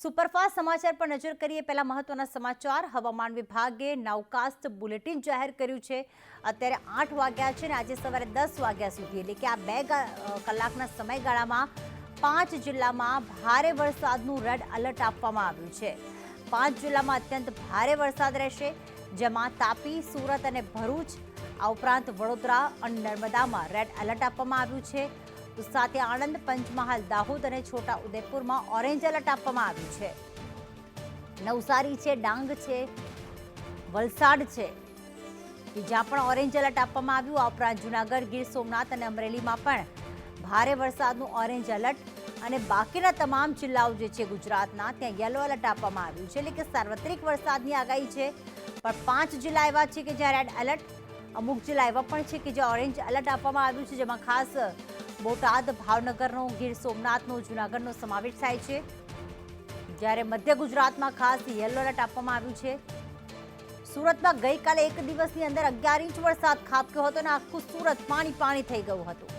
Superfast સમાચાર પર નજર કરીએ પહેલા મહત્વના સમાચાર। હવામાન વિભાગે નાઉકાસ્ટ બુલેટિન જાહેર કર્યું છે। અત્યારે 8 વાગ્યા છે અને આજે સવારે 10 વાગ્યા સુધી એટલે કે આ 2 કલાકના સમયગાળામાં 5 જિલ્લામાં ભારે વરસાદનું રેડ એલર્ટ આપવામાં આવ્યું છે। 5 જિલ્લામાં અત્યંત ભારે વરસાદ રહેશે, જેમાં તાપી, સુરત અને ભરૂચ, આ ઉપરાંત વડોદરા અને નર્મદામાં રેડ એલર્ટ આપવામાં આવ્યું છે। સાથે આણંદ, પંચમહાલ, દાહોદ અને છોટા ઉદેપુરમાં ઓરેન્જ એલર્ટ આપવામાં આવ્યું છે। નવસારી છે, ડાંગ છે, વલસાડ છે કે જ્યાં પણ ઓરેન્જ એલર્ટ આપવામાં આવ્યું। આ ઉપરાંત જૂનાગઢ, ગીર સોમનાથ અને અમરેલીમાં પણ ભારે વરસાદનું ઓરેન્જ એલર્ટ અને બાકીના તમામ જિલ્લાઓ જે છે ગુજરાતના ત્યાં યલો એલર્ટ આપવામાં આવ્યું છે। એટલે કે સાર્વત્રિક વરસાદની આગાહી છે, પણ 5 જિલ્લા એવા છે કે જ્યાં રેડ એલર્ટ, અમુક જિલ્લા એવા પણ છે કે જ્યાં ઓરેન્જ એલર્ટ આપવામાં આવ્યું છે, જેમાં ખાસ બોટાદ, ભાવનગરનો, ગીર સોમનાથનો, જૂનાગઢનો સમાવેશ થાય છે, જ્યારે મધ્ય ગુજરાતમાં ખાસ યલો એલર્ટ આપવામાં આવ્યું છે। સુરતમાં ગઈકાલે એક દિવસની અંદર 11 ઇંચ વરસાદ ખાબક્યો હતો અને આખું સુરત પાણી પાણી થઈ ગયું હતું।